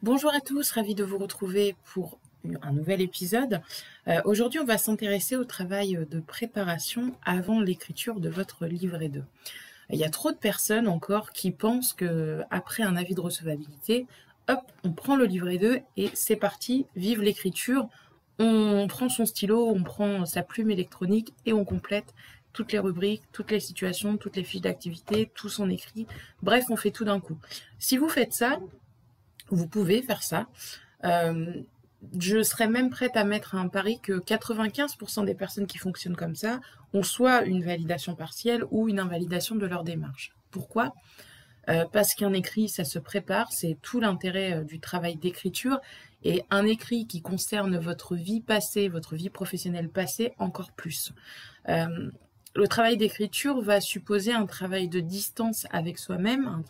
Bonjour à tous, ravi de vous retrouver pour un nouvel épisode. Aujourd'hui, on va s'intéresser au travail de préparation avant l'écriture de votre livret 2. Il y a trop de personnes encore qui pensent que après un avis de recevabilité, hop, on prend le livret 2 et c'est parti, vive l'écriture. On prend son stylo, on prend sa plume électronique et on complète toutes les rubriques, toutes les situations, toutes les fiches d'activité, tout son écrit. Bref, on fait tout d'un coup. Si vous faites ça, vous pouvez faire ça. Euh, je serais même prête à mettre un pari que 95% des personnes qui fonctionnent comme ça ont soit une validation partielle ou une invalidation de leur démarche. Pourquoi? Parce qu'un écrit, ça se prépare, c'est tout l'intérêt du travail d'écriture, et un écrit qui concerne votre vie passée, votre vie professionnelle passée, encore plus. Le travail d'écriture va supposer un travail de distance avec soi-même,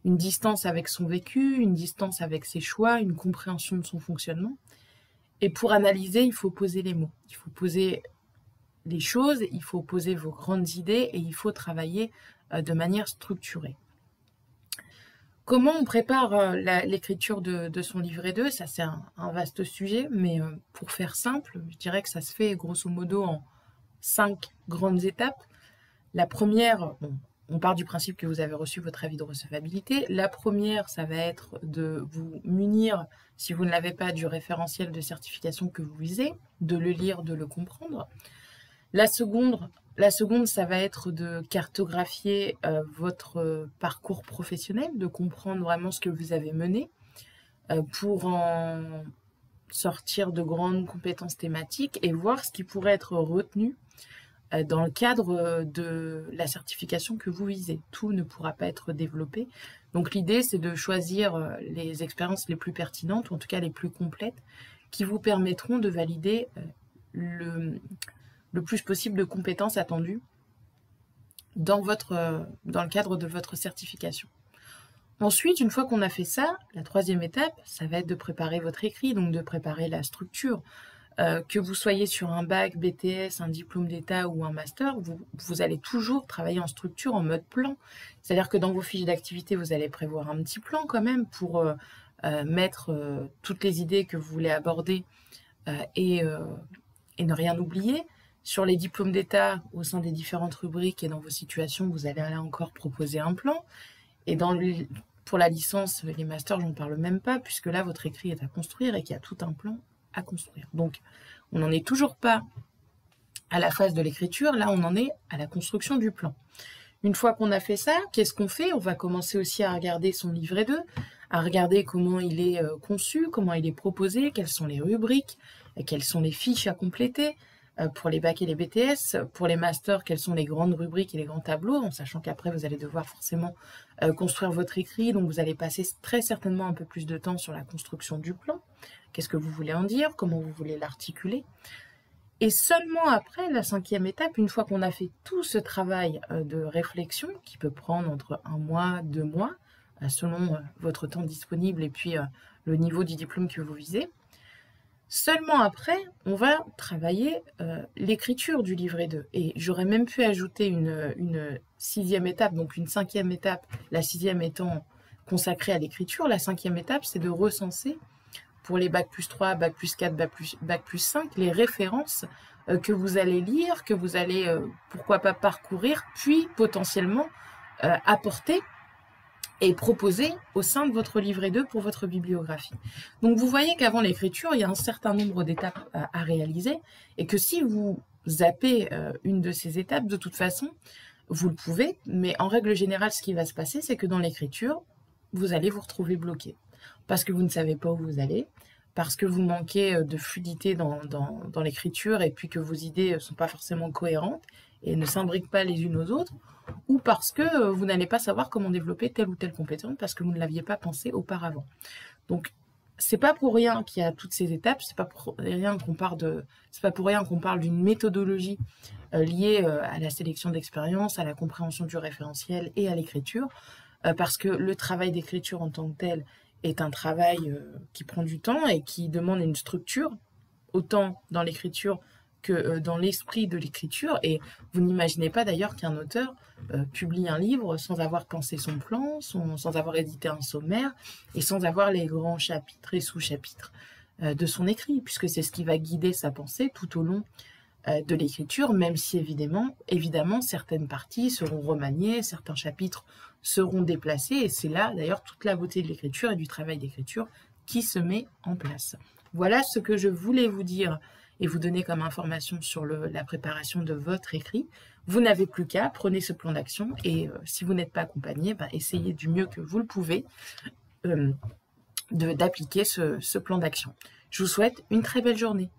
une distance avec son vécu, une distance avec ses choix, une compréhension de son fonctionnement. Et pour analyser, il faut poser les mots, il faut poser les choses, il faut poser vos grandes idées et il faut travailler de manière structurée. Comment on prépare l'écriture de son livret 2? Ça, c'est un vaste sujet, mais pour faire simple, je dirais que ça se fait grosso modo en 5 grandes étapes. La première, on part du principe que vous avez reçu votre avis de recevabilité. La première, ça va être de vous munir, si vous ne l'avez pas, du référentiel de certification que vous visez, de le lire, de le comprendre. La seconde, ça va être de cartographier votre parcours professionnel, de comprendre vraiment ce que vous avez mené pour en sortir de grandes compétences thématiques et voir ce qui pourrait être retenu dans le cadre de la certification que vous visez. Tout ne pourra pas être développé. Donc l'idée, c'est de choisir les expériences les plus pertinentes, ou en tout cas les plus complètes, qui vous permettront de valider le plus possible de compétences attendues dans le cadre de votre certification. Ensuite, une fois qu'on a fait ça, la troisième étape, ça va être de préparer votre écrit, donc de préparer la structure. Que vous soyez sur un bac, BTS, un diplôme d'État ou un master, vous allez toujours travailler en structure, en mode plan. C'est-à-dire que dans vos fiches d'activité, vous allez prévoir un petit plan quand même pour mettre toutes les idées que vous voulez aborder et ne rien oublier. Sur les diplômes d'État, au sein des différentes rubriques et dans vos situations, vous allez là encore proposer un plan. Et pour la licence, les masters, j'en parle même pas, puisque là, votre écrit est à construire et qu'il y a tout un plan à construire. Donc, on n'en est toujours pas à la phase de l'écriture, là, on en est à la construction du plan. Une fois qu'on a fait ça, qu'est-ce qu'on fait? On va commencer aussi à regarder son livret 2, à regarder comment il est conçu, comment il est proposé, quelles sont les rubriques, quelles sont les fiches à compléter, pour les bacs et les BTS, pour les masters, quelles sont les grandes rubriques et les grands tableaux, en sachant qu'après vous allez devoir forcément construire votre écrit, donc vous allez passer très certainement un peu plus de temps sur la construction du plan. Qu'est-ce que vous voulez en dire? Comment vous voulez l'articuler? Et seulement après, la cinquième étape, une fois qu'on a fait tout ce travail de réflexion, qui peut prendre entre 1 mois, 2 mois, selon votre temps disponible et puis le niveau du diplôme que vous visez, seulement après, on va travailler l'écriture du livret 2. Et j'aurais même pu ajouter une sixième étape, donc une cinquième étape, la sixième étant consacrée à l'écriture. La cinquième étape, c'est de recenser pour les bac plus 3, bac plus 4, bac plus 5, les références que vous allez lire, que vous allez, pourquoi pas, parcourir, puis potentiellement apporter et proposer au sein de votre livret 2 pour votre bibliographie. Donc vous voyez qu'avant l'écriture, il y a un certain nombre d'étapes à réaliser, et que si vous zappez une de ces étapes, de toute façon, vous le pouvez, mais en règle générale, ce qui va se passer, c'est que dans l'écriture, vous allez vous retrouver bloqué. Parce que vous ne savez pas où vous allez, parce que vous manquez de fluidité dans l'écriture, et puis que vos idées ne sont pas forcément cohérentes et ne s'imbriquent pas les unes aux autres, ou parce que vous n'allez pas savoir comment développer telle ou telle compétence parce que vous ne l'aviez pas pensé auparavant. Donc, c'est pas pour rien qu'il y a toutes ces étapes, c'est pas pour rien qu'on parle d'une méthodologie liée à la sélection d'expériences, à la compréhension du référentiel et à l'écriture, parce que le travail d'écriture en tant que tel est un travail qui prend du temps et qui demande une structure, autant dans l'écriture que dans l'esprit de l'écriture, et vous n'imaginez pas d'ailleurs qu'un auteur publie un livre sans avoir pensé son plan, sans avoir édité un sommaire, et sans avoir les grands chapitres et sous-chapitres de son écrit, puisque c'est ce qui va guider sa pensée tout au long de l'écriture, même si évidemment, certaines parties seront remaniées, certains chapitres seront déplacés, et c'est là d'ailleurs toute la beauté de l'écriture et du travail d'écriture qui se met en place. Voilà ce que je voulais vous dire et vous donner comme information sur la préparation de votre écrit. Vous n'avez plus qu'à, prenez ce plan d'action, et si vous n'êtes pas accompagné, essayez du mieux que vous le pouvez d'appliquer ce plan d'action. Je vous souhaite une très belle journée.